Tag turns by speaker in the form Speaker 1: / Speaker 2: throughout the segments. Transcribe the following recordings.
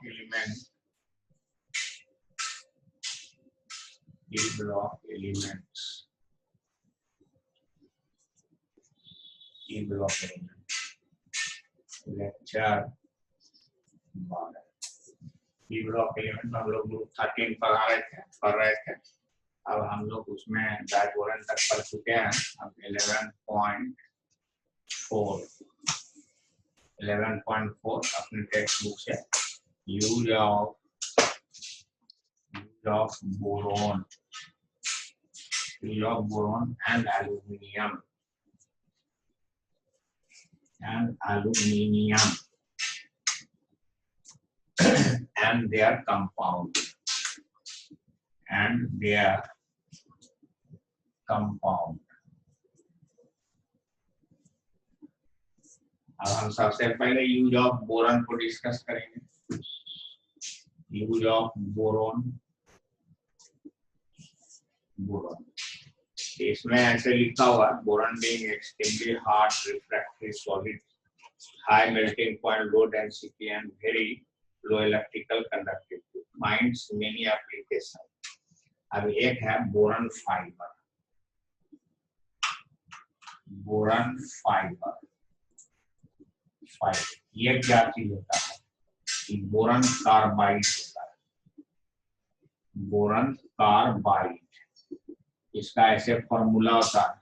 Speaker 1: element, table of elements, table of elements, lecture 12। table of elements हम लोग group 13 पढ़ रहे थे। अब हम लोग उसमें डायगोनल तक पढ़ चुके हैं। अब 11.4 अपने टेक्स्ट बुक से use of boron and aluminium and their compound अब हम सबसे पहले यूज ऑफ बोरॉन को डिस्कस करेंगे। यूज ऑफ बोरॉन, इसमें ऐसे लिखा हुआ है, boron being extremely hard refractory solid, high melting point, low density and very low electrical conductivity, finds many application. अब एक है बोरॉन फाइबर। ये क्या चीज होता है? बोरॉन कार्बाइड होता है। बोरॉन कार्बाइड, इसका ऐसे फॉर्मूला होता है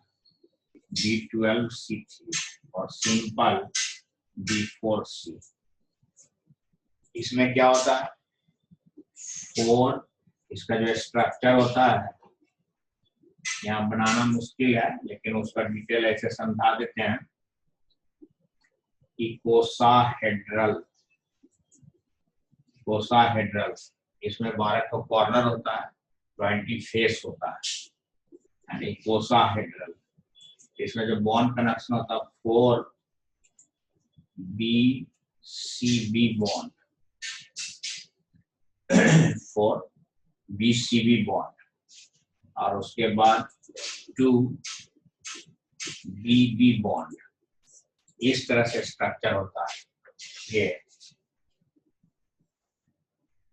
Speaker 1: B12C3 और सिंपल B4C। इसमें क्या होता है? 4, इसका जो स्ट्रक्चर होता है यहाँ बनाना मुश्किल है, लेकिन उसका डिटेल ऐसे समझा देते हैं। इकोसाहेड्रल, इसमें 12 का कॉर्नर होता है, 20 फेस होता है, यानी इकोसाहेड्रल। इसमें जो बॉन्ड कनेक्शन होता है 4BCB बॉन्ड, 4BCB बॉन्ड, और उसके बाद 2BB बॉन्ड। इस तरह से स्ट्रक्चर होता है ये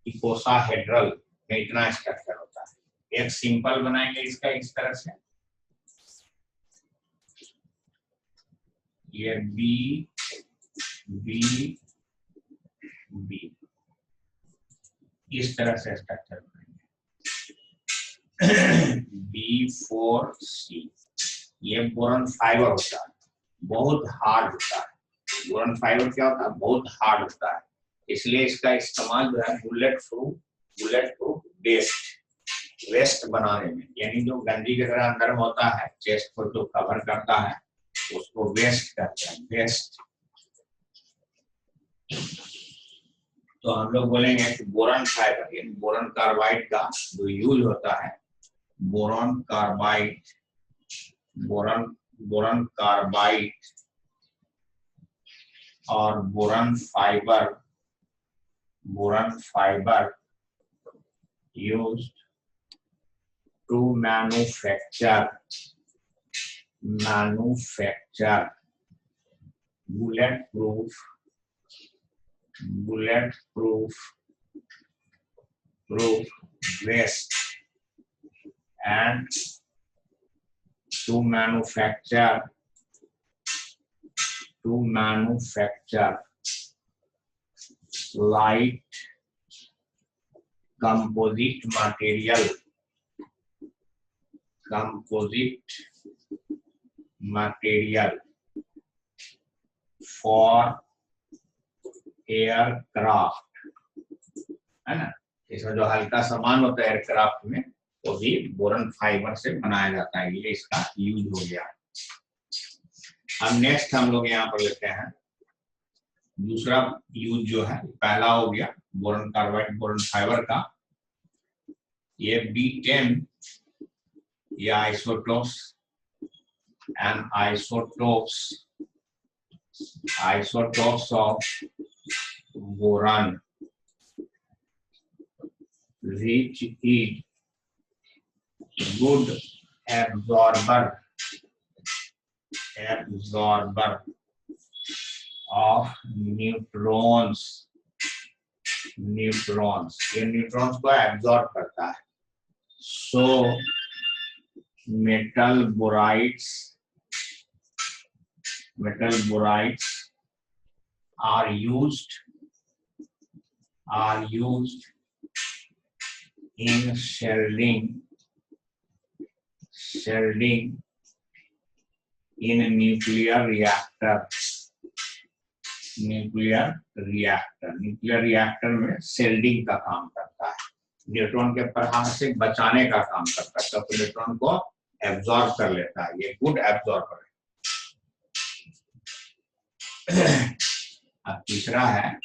Speaker 1: इकोसाहेड्रल में, इतना स्ट्रक्चर होता है। एक सिंपल बनाएंगे इसका इस तरह से, ये B इस तरह से स्ट्रक्चर बनाएंगे। B4C, ये बोरॉन फाइबर होता है, बहुत हार्ड होता है। बोरॉन फाइबर क्या होता है? बहुत हार्ड होता है, इसलिए इसका इस्तेमाल जो है बुलेट प्रूफ वेस्ट बनाने में, यानी जो गंजी की तरह अंदर में होता है, चेस्ट को जो कवर करता है उसको वेस्ट कहते हैं, वेस्ट। तो हम लोग बोलेंगे कि बोरॉन फाइबर, यानी बोरॉन कार्बाइड का जो यूज होता है, बोरॉन कार्बाइड और boron fibre used to manufacture bulletproof vest and to manufacture light composite material for aircraft, है ना। इसमें जो हल्का सामान होता है एयरक्राफ्ट में, वो भी बोरॉन फाइबर से बनाया जाता है। ये इसका यूज हो गया। अब नेक्स्ट हम लोग यहाँ पर लेते हैं दूसरा यूज जो है, पहला हो गया बोरॉन कार्बाइड बोरॉन फाइबर का। ये B10 ये isotopes of boron which is good absorber of neutrons neutrons, ये न्यूट्रॉन्स को एब्जॉर्ब करता है। So metal borides are used in shielding in a nuclear reactor में शेल्डिंग का काम करता है, न्यूट्रॉन के प्रहार से बचाने का काम करता है, तो न्यूट्रॉन को एब्जॉर्ब कर लेता है, ये गुड एब्जॉर्बर है। अब तीसरा है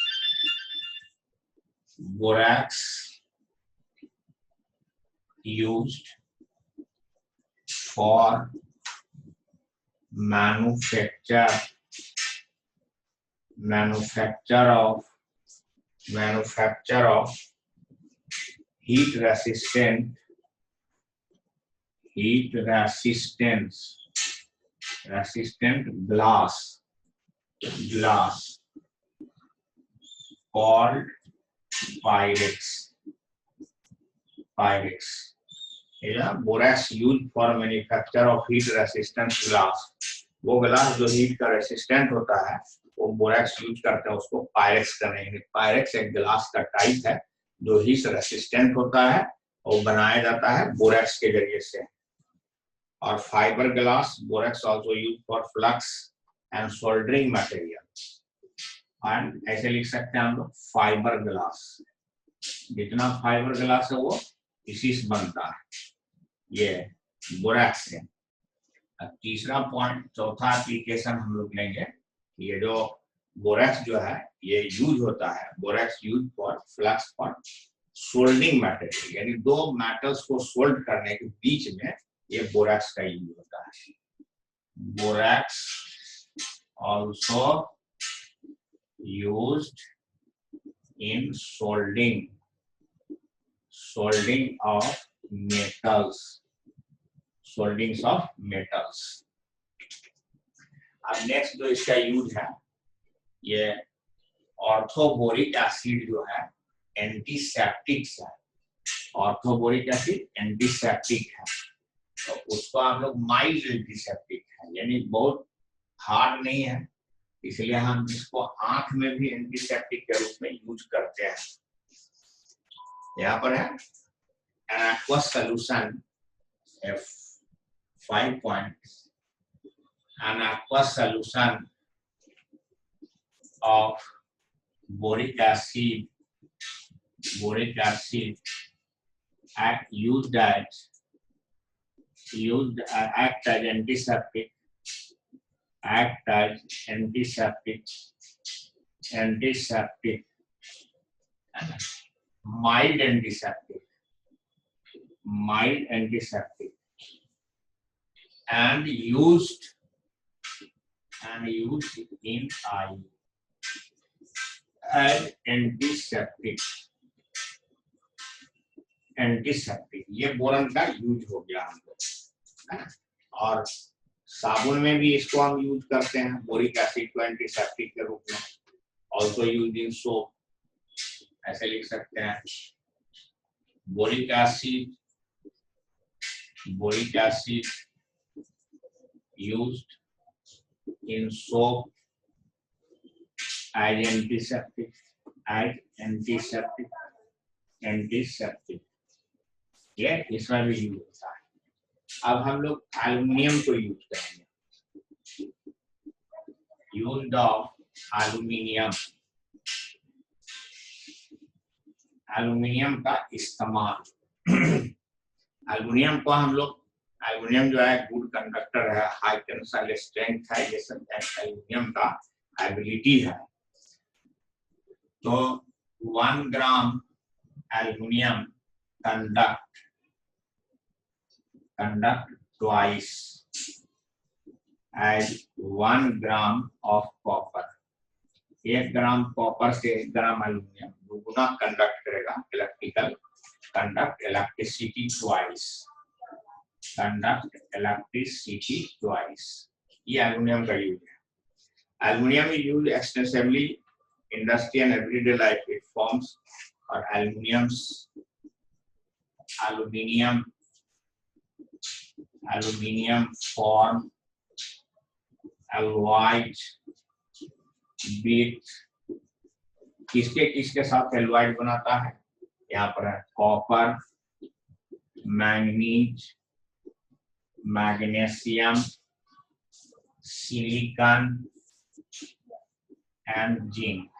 Speaker 1: borax used for manufacture of heat resistant glass called Pyrex. Borax used for manufacture of heat resistant glass. वो ग्लास जो हीट का रेसिस्टेंट होता है वो बोरैक्स यूज करते हैं उसको पायरेक्स करने के लिए। पायरेक्स एक ग्लास का टाइप है जो हीट रेसिस्टेंट होता है और बनाया जाता है बोरैक्स के जरिए से। और fibre glass, borax also use for flux and soldering material. And ऐसे लिख सकते हैं हम लोग फाइबर ग्लास, जितना फाइबर ग्लास है वो इसी से बनता है, ये बोरैक्स से। तीसरा पॉइंट, चौथा एप्लीकेशन हम लोग लेंगे, ये जो बोरैक्स जो है ये यूज होता है, borax use for flux for soldering material, यानी दो मेटल्स को सोल्ड करने के बीच में ये बोरैक्स का यूज होता है। Borax also used in soldering of metals। अब नेक्स्ट जो इसका यूज है, ये ऑर्थोबोरिक एसिड जो है एंटीसेप्टिक है। ऑर्थोबोरिक एसिड एंटीसेप्टिक है, तो उसको आप लोग माइल्ड एंटीसेप्टिक है, यानी बहुत हार्ड नहीं है, इसलिए हम इसको आंख में भी एंटीसेप्टिक के रूप में यूज करते हैं। यहाँ पर है an aqueous solution, F5 point, an aqueous solution of boric acid used as antiseptic, mild antiseptic and used in eye as antiseptic, ये बोरन का यूज हो गया हम लोग। और साबुन में भी इसको हम यूज करते हैं, बोरिक एसिड को एंटीसेप्टिक के रूप में। ऑल्सो यूज इन सोप, ऐसे लिख सकते हैं, boric acid used in soap as antiseptic, ये इसमें भी यूज होता है। अब हम लोग एल्युमिनियम को यूज करेंगे, यूज ऑफ एल्युमिनियम का इस्तेमाल। एल्युमिनियम को हम लोग, एल्युमिनियम जो है गुड कंडक्टर है, हाई टेंसाइल स्ट्रेंथ है, ये सब एल्युमिनियम का एबिलिटी है। तो 1 gram aluminium conduct twice as 1 gram of copper। 1 gram copper से 1 ग्राम एल्युमिनियम दुगुना कंडक्ट करेगा, conduct electricity twice। ये एल्युमिनियम का यूज है। Aluminium is used extensively industry and everyday life, it forms or aluminium form alloyed with किसके साथ alloyed बनाता है, यहाँ पर है copper, manganese, magnesium, silicon and zinc.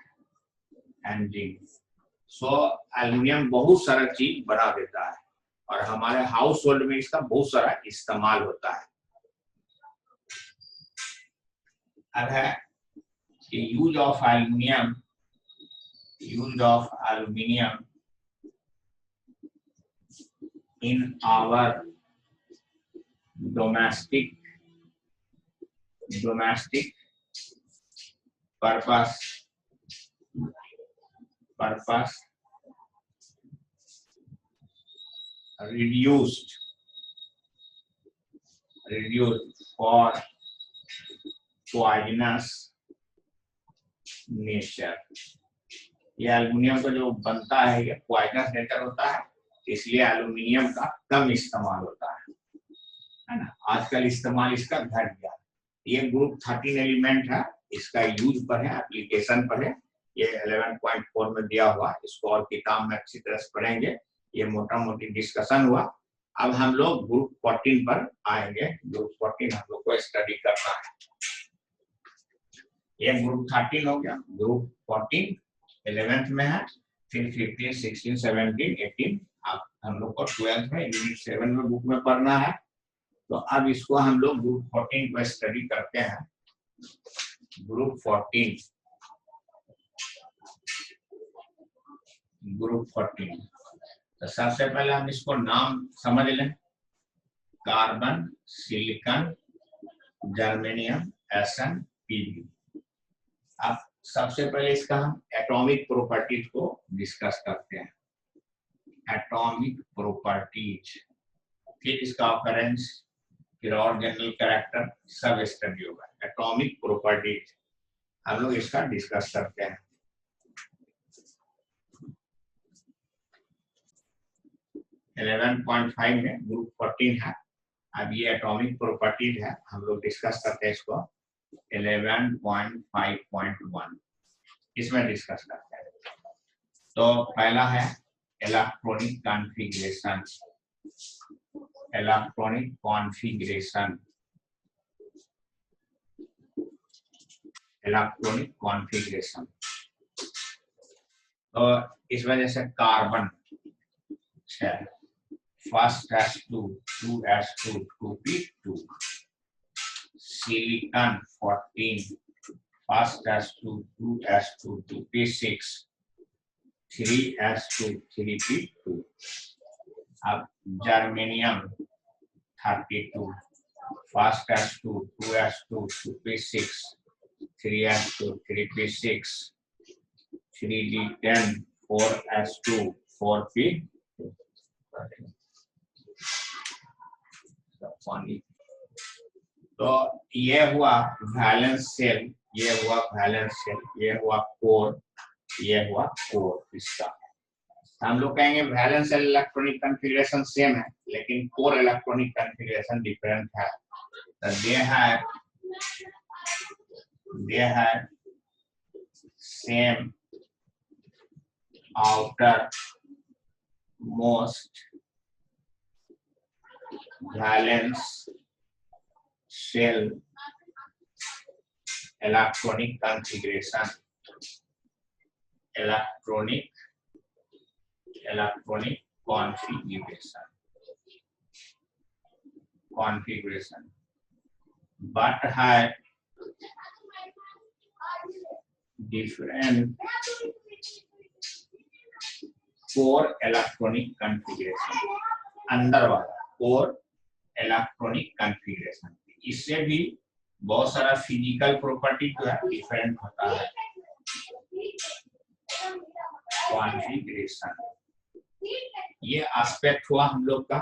Speaker 1: So aluminium बहुत सारा चीज बना देता है और हमारे हाउस होल्ड में इसका बहुत सारा इस्तेमाल होता है। अब है कि use of aluminium in our domestic purpose reduced for poisonous nature। ये एल्युमिनियम का जो बनता है ये पॉइजनस नेचर होता है, इसलिए एल्युमिनियम का कम इस्तेमाल होता है ना। आजकल इस्तेमाल इसका घट गया। ये ग्रुप 13 एलिमेंट है, इसका यूज पर है, एप्लीकेशन पर है। ये 11.4 में दिया हुआ, इसको और किताब में अच्छी तरह से पढ़ेंगे। ये मोटा मोटी डिस्कशन हुआ। अब हम लोग ग्रुप 14 पर आएंगे। ग्रुप 14 हम लोग को स्टडी करना है। ये ग्रुप 13 हो गया। ग्रुप 14 11th में है, फिर 15, 16, 17, 18 अब हम लोग को 12th में यूनिट 7 में बुक में पढ़ना है। तो अब इसको हम लोग ग्रुप 14 को स्टडी करते हैं। ग्रुप 14 तो सबसे पहले हम इसको नाम समझ लें। Carbon, silicon, germanium, SN, PB. अब सबसे पहले इसका हम एटॉमिक प्रॉपर्टीज को डिस्कस करते हैं। एटॉमिक प्रॉपर्टीज, फिर इसका ऑकरेंस, फिर और जनरल कैरेक्टर सब स्टडी होगा। एटॉमिक प्रॉपर्टीज हम लोग इसका डिस्कस करते हैं। ग्रुप 11.5 में ग्रुप 14 है। अब ये एटॉमिक प्रॉपर्टीज है, हम लोग डिस्कस करते हैं इसको 11.5.1 इसमें डिस्कस करते हैं। तो पहला है इलेक्ट्रॉनिक कॉन्फ़िगरेशन। तो इस वजह से carbon 6, first S2, 2S2, 2p2, silicon 14, first S2, 2S2, 2p6, 3S2, 3p2। अब germanium 32, first S2, 2S2, 2p6, 3S2, 3p6, 3d10, 4S2, 4p। तो ये हुआ वैलेंस सेल, ये हुआ कोर, ये हुआ कोर इसका। हम लोग कहेंगे valence shell electronic configuration same है, लेकिन कोर इलेक्ट्रॉनिक कॉन्फ़िगरेशन डिफरेंट है। तो they have same outer most valence shell electronic configuration, but have different core electronic configuration। अंदर वाला core electronic configuration, इससे भी बहुत सारा फिजिकल प्रॉपर्टी जो है डिफरेंट होता है। कॉन्फ़िगरेशन, ये एस्पेक्ट हुआ हम लोग का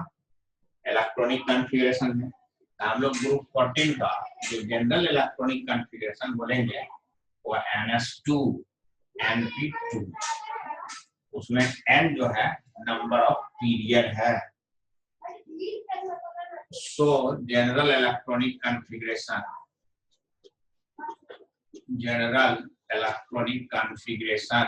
Speaker 1: इलेक्ट्रॉनिक कॉन्फ़िगरेशन में। हम लोग ग्रुप 14 का जो जनरल इलेक्ट्रॉनिक कॉन्फ़िगरेशन बोलेंगे वो NS2 NP2, उसमें N जो है नंबर ऑफ पीरियड है। सो general electronic configuration, general electronic configuration,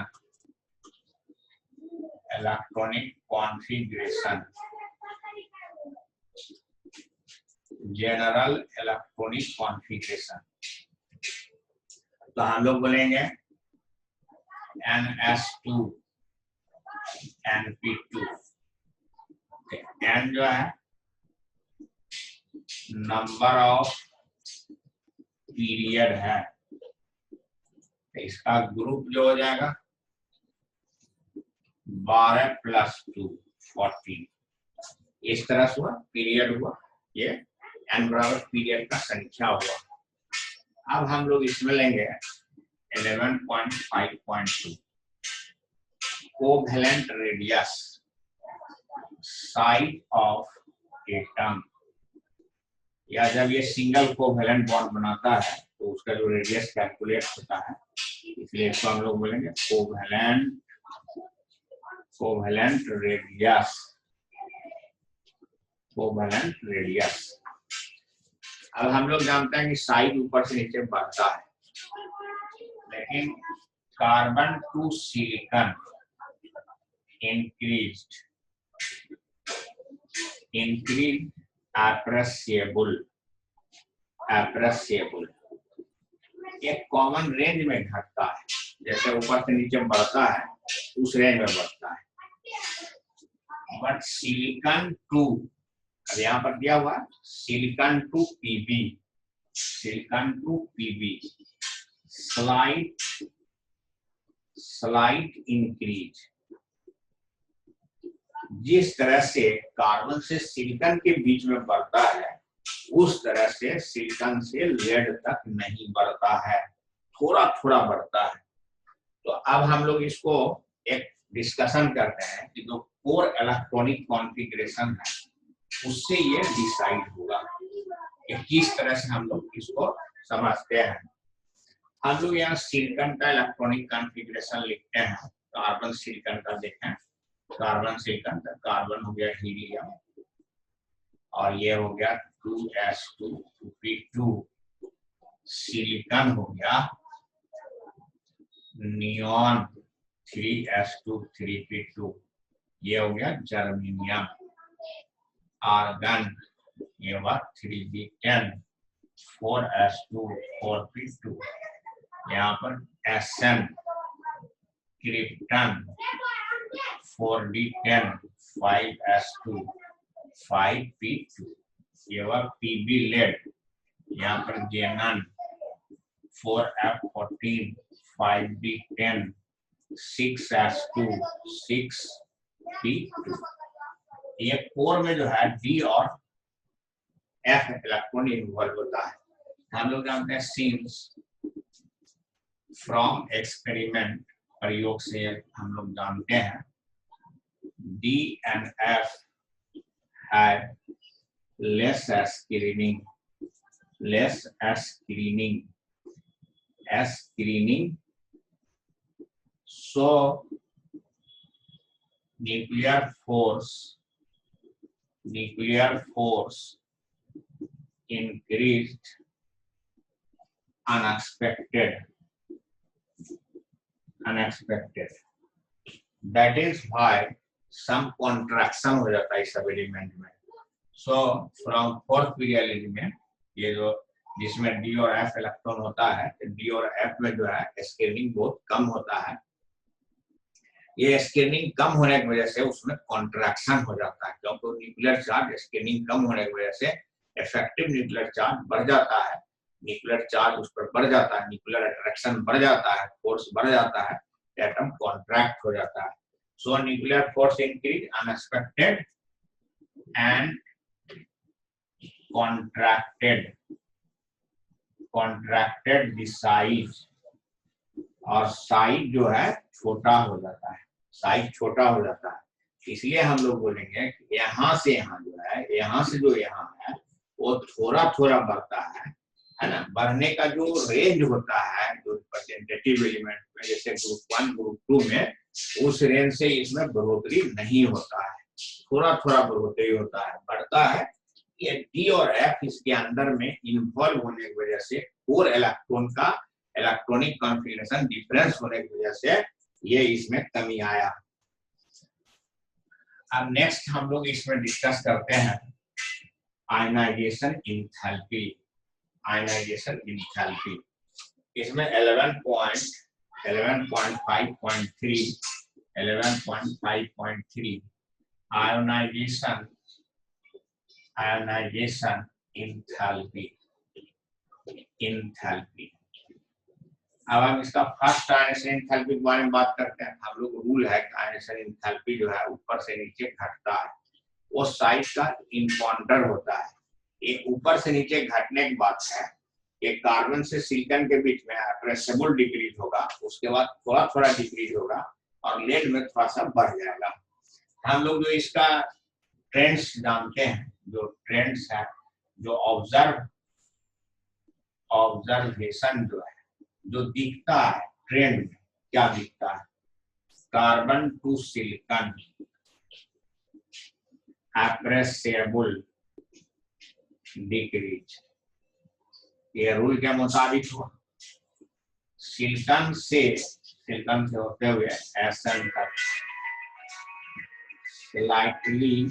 Speaker 1: general electronic configuration, तो हम लोग बोलेंगे NS2 NP2। N जो है नंबर ऑफ पीरियड है, इसका ग्रुप जो हो जाएगा 12 + 2 14, इस तरह से हुआ पीरियड हुआ, ये n बराबर पीरियड का संख्या हुआ। अब हम लोग इसमें लेंगे 11.5.2 covalent radius side of atom, या जब ये सिंगल कोवेलेंट बॉन्ड बनाता है तो उसका जो रेडियस कैलकुलेट होता है, इसलिए इसको हम लोग बोलेंगे कोवेलेंट रेडियस। अब हम लोग जानते हैं कि साइड ऊपर से नीचे बढ़ता है, लेकिन कार्बन टू सिलिकॉन इंक्रीज एप्रेसिएबल, एक कॉमन रेंज में घटता है, जैसे ऊपर से नीचे बढ़ता है उस रेंज में बढ़ता है। बट सिलिकॉन टू, अब यहाँ पर दिया हुआ silicon to PB slight increase, जिस तरह से कार्बन से सिलिकॉन के बीच में बढ़ता है उस तरह से सिलिकॉन से लेड तक नहीं बढ़ता है, थोड़ा थोड़ा बढ़ता है। तो अब हम लोग इसको एक डिस्कशन करते हैं कि जो कोर इलेक्ट्रॉनिक कॉन्फ़िगरेशन है उससे ये डिसाइड होगा कि किस तरह से हम लोग इसको समझते हैं। हम लोग यहाँ सिलिकॉन का इलेक्ट्रॉनिक कॉन्फ़िगरेशन लिखते हैं, कार्बन सिलिकॉन का देखें, कार्बन सिलिकॉन का कार्बन हो गया हीलियम और ये हो गया 2s2p2, सिलिकॉन हो गया नियॉन 3s2 3p2, ये हो गया जर्मेनियम, आर्गन ये हुआ 3b10 4s2 4p2, यहाँ पर Sn krypton 4d10 5s2 5p2, ये हुआ pb लेड, यहाँ पर जेनन 4f14 5d10 6s2 6p2। ये कोर में जो है d और f इलेक्ट्रॉन इन्वॉल्व होता है। हम लोग जानते हैं सिंस फ्रॉम एक्सपेरिमेंट, प्रयोग से हम लोग जानते हैं D and F had less screening, so nuclear force increased unexpected. That is why some contraction हो जाता है इस सब एलिमेंट में। So from fourth period element, ये जो जिसमें D और F इलेक्ट्रॉन होता है, D और F में जो है स्क्रीनिंग बहुत कम होता है। ये स्क्रीनिंग कम होने की वजह से उसमें कॉन्ट्रैक्शन हो जाता है, क्योंकि न्यूक्लियर चार्ज स्क्रीनिंग कम होने की वजह से इफेक्टिव न्यूक्लियर चार्ज बढ़ जाता है, न्यूक्लियर चार्ज उस पर बढ़ जाता है, न्यूक्लियर अट्रैक्शन बढ़ जाता है, फोर्स बढ़ जाता है, एटम कॉन्ट्रैक्ट हो जाता है। सो nuclear force increase unexpected and contracted the size, और साइज जो है छोटा हो जाता है, साइज छोटा हो जाता है। इसलिए हम लोग बोलेंगे कि यहाँ से यहाँ जो है, यहाँ से जो यहाँ है वो थोड़ा थोड़ा बढ़ता है, है ना। बढ़ने का जो रेंज होता है जो रिप्रेजेंटेटिव एलिमेंट में, जैसे ग्रुप 1 ग्रुप 2 में, उस रेंज से इसमें बढ़ोतरी नहीं होता है, थोड़ा थोड़ा बढ़ोतरी होता है, बढ़ता है। ये डी और एफ इसके अंदर में इन्वॉल्व होने की वजह से, 4 इलेक्ट्रॉन का इलेक्ट्रॉनिक कॉन्फ़िगरेशन डिफरेंस होने की वजह से ये इसमें कमी आया। अब नेक्स्ट हम लोग इसमें डिस्कस करते हैं आयनाइजेशन एंथैल्पी। आयनाइजेशन एंथैल्पी इसमें 11.5.3 आयोनाइजेशन एंथैल्पी। अब हम इसका फर्स्ट आयनाइजेशन एंथैल्पी के बारे में बात करते हैं। हम लोग रूल है कि आयनाइजेशन एंथैल्पी जो है ऊपर से नीचे घटता है, वो साइज का इनकाउंटर होता है। ये ऊपर से नीचे घटने की बात है, ये कार्बन से सिलिकॉन के बीच में एप्रेसिबल डिक्रीज होगा, उसके बाद थोड़ा थोड़ा डिक्रीज होगा और लेड में थोड़ा सा बढ़ जाएगा। हम लोग जो इसका ट्रेंड्स जानते हैं, जो ट्रेंड्स है, जो ऑब्जर्वेशन जो है, जो दिखता है ट्रेंड में, क्या दिखता है, कार्बन टू सिलिकॉन एप्रेसिबल डिक्रीज, ये रूल के मुताबिक हुआ। सिलिकॉन से होते हुए एसएन तक स्लाइटली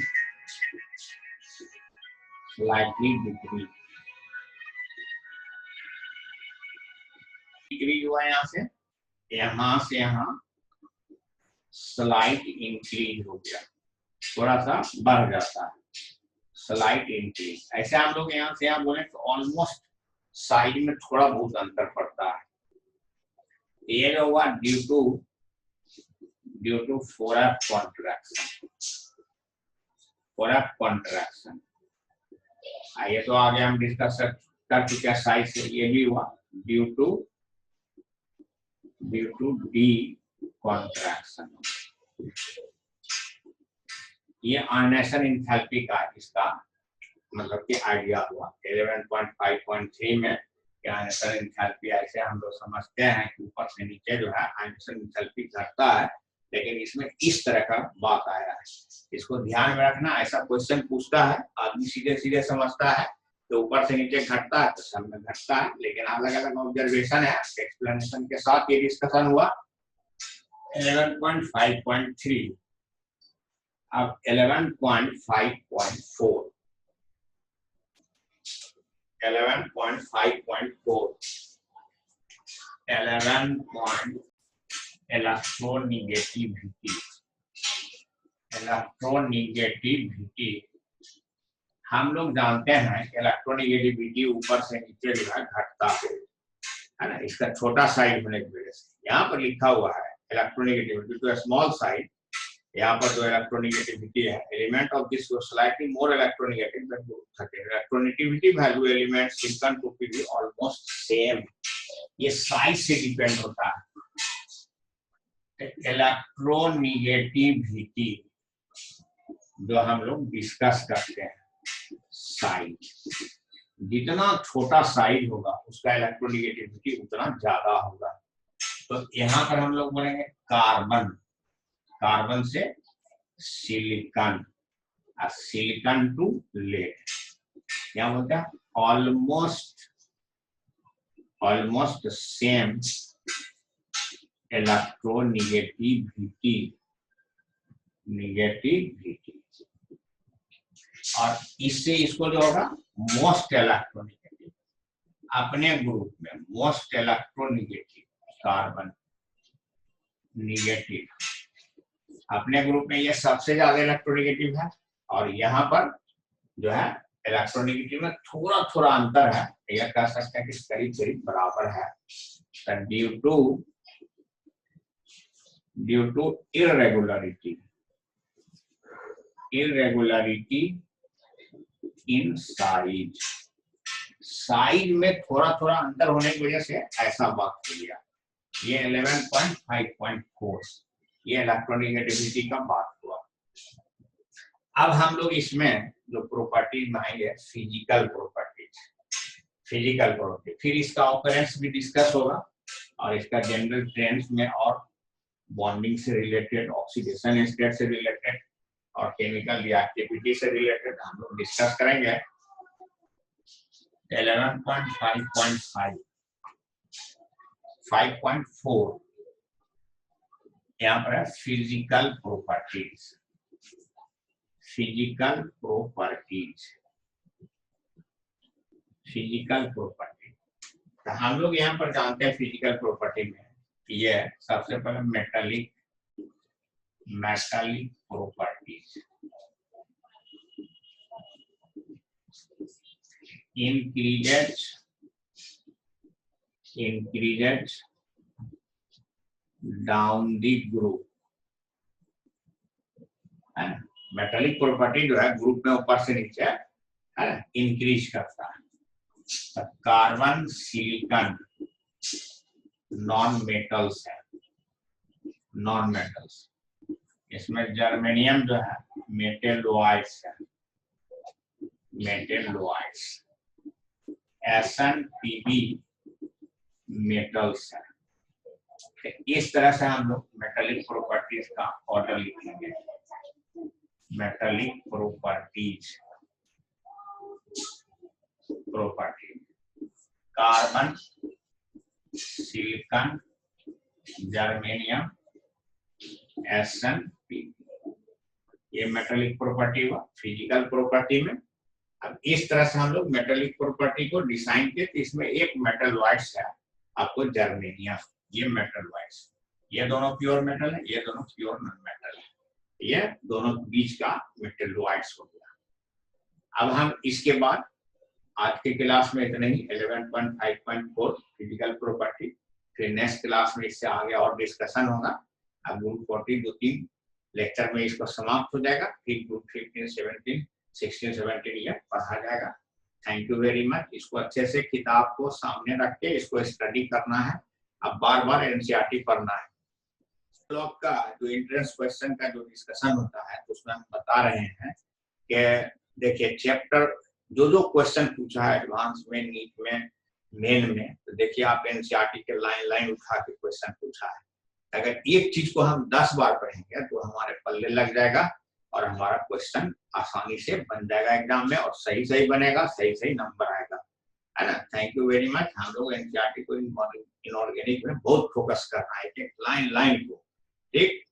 Speaker 1: डिक्रीज हुआ, यहाँ से यहाँ स्लाइट इंक्रीज हो गया, थोड़ा सा बढ़ जाता है, स्लाइट इंक्रीज। ऐसे हम लोग यहाँ से यहाँ बोले तो ऑलमोस्ट साइज में थोड़ा बहुत अंतर पड़ता है। ये जो हुआ ड्यू टू 4f कॉन्ट्रैक्शन। ये तो आगे हम डिस्कस कर चुके हैं साइज से। ये भी हुआ ड्यू टू डी कॉन्ट्रैक्शन। ये आयनाइजेशन एंथैल्पी का इसका मतलब कि आइडिया हुआ। 11.5.3 में आयनाइजेशन एंथैल्पी ऐसे हम लोग समझते हैं कि ऊपर से नीचे जो है आयनाइजेशन एंथैल्पी घटता है, लेकिन इसमें इस तरह का बात आया है, इसको ध्यान में रखना। ऐसा क्वेश्चन पूछता है, आदमी सीधे सीधे समझता है तो ऊपर से नीचे घटता है तो सब में घटता है, लेकिन अलग अलग ऑब्जर्वेशन है, एक्सप्लेनेशन के साथ ये डिस्कशन हुआ। 11.5.3 अब 11.5.4 इलेक्ट्रोनिगेटिविटी। हम लोग जानते हैं कि इलेक्ट्रोनिगेटिविटी ऊपर से नीचे जो है घटता है ना। इसका छोटा साइज होने की वजह से यहाँ पर लिखा हुआ है इलेक्ट्रोनिगेटिविटी टू स्मॉल साइज। यहाँ पर जो इलेक्ट्रोनिगेटिविटी है, element of this slightly more electronegative than electronegativity value element silicon to B almost same. ये साइज से डिपेंड होता है। इलेक्ट्रोनिगेटिविटी जो हम लोग डिस्कस करते हैं, साइज जितना छोटा साइज होगा उसका इलेक्ट्रोनिगेटिविटी उतना ज्यादा होगा। तो यहाँ पर हम लोग बोलेंगे कार्बन से सिलिकॉन, सिलिकॉन टू लेड, क्या बोलते हैं, ऑलमोस्ट सेम इलेक्ट्रोनिगेटिविटी। और इससे इसको जो होगा मोस्ट इलेक्ट्रोनिगेटिव, अपने ग्रुप में मोस्ट इलेक्ट्रोनिगेटिव कार्बन निगेटिव, अपने ग्रुप में ये सबसे ज्यादा इलेक्ट्रोनिगेटिव है, और यहाँ पर जो है इलेक्ट्रोनिगेटिव में थोड़ा थोड़ा अंतर है, यह कह सकते हैं कि करीब करीब बराबर है। Due to irregularity in size में थोड़ा थोड़ा अंतर होने की वजह से ऐसा बात हो गया। ये 11.5.4 ये इलेक्ट्रोनिगेटिविटी का बात हुआ। अब हम लोग इसमें जो प्रॉपर्टीज बनाएंगे, फिजिकल प्रॉपर्टीज। Physical property. फिर इसका ऑकरेंस भी डिस्कस होगा और इसका जनरल ट्रेंड्स में और बॉन्डिंग से रिलेटेड, ऑक्सीडेशन स्टेट से रिलेटेड और केमिकल रिएक्टिविटी से रिलेटेड हम लोग डिस्कस करेंगे। 11.5.5 5.4 यहाँ पर है physical properties. Physical properties, physical property. तो हम लोग यहाँ पर जानते हैं फिजिकल प्रॉपर्टी में ये सबसे पहले metallic properties, increases down the group। Metallic property जो है ग्रुप में ऊपर से नीचे है इंक्रीज करता है। कार्बन, सिलिकॉन नॉन मेटल्स है, नॉन मेटल्स। इसमें जर्मेनियम जो है मेटेलोइड्स है, मेटेलोइड्स। SnPb मेटल्स है। इस तरह से हम लोग मेटालिक प्रॉपर्टीज का ऑर्डर लिखेंगे। Metallic properties, carbon, silicon, germanium, SnPb, ये मेटालिक प्रॉपर्टी हुआ फिजिकल प्रॉपर्टी में। अब इस तरह से हम लोग मेटालिक प्रॉपर्टी को डिजाइन किए। तो इसमें एक मेटलॉइड्स है आपको जर्मेनियम, ये मेटलॉइड्स, ये दोनों प्योर मेटल है, ये दोनों प्योर नॉन मेटल है, ये दोनों बीच का मेटलॉइड्स हो गया। अब हम इसके बाद आज के क्लास में इतने ही 11.5.4 फिजिकल प्रॉपर्टी। फिर नेक्स्ट क्लास में इससे आगे और डिस्कशन होगा। अब ग्रुप 40 2-3 लेक्चर में इसको समाप्त हो जाएगा। फिर ग्रुप 15, 17, 16, 17 ये पढ़ा जाएगा। Thank you very much. इसको अच्छे से किताब को सामने रख के इसको स्टडी करना है। अब बार बार एनसीईआरटी पढ़ना है। ब्लॉक का जो एंट्रेंस क्वेश्चन का जो डिस्कशन होता है उसमें हम बता रहे हैं कि देखिए चैप्टर जो क्वेश्चन पूछा है एडवांस में, नीट में, मेन में, तो देखिए आप एनसीईआरटी के लाइन उठा के क्वेश्चन पूछा है। अगर एक चीज को हम 10 बार पढ़ेंगे तो हमारे पल्ले लग जाएगा और हमारा क्वेश्चन आसानी से बन जाएगा एग्जाम में और सही बनेगा, सही नंबर आएगा, है ना। Thank you very much. हम लोग एनसीईआरटी को इनऑर्गेनिक में बहुत फोकस कर रहा है, लाइन को, ठीक।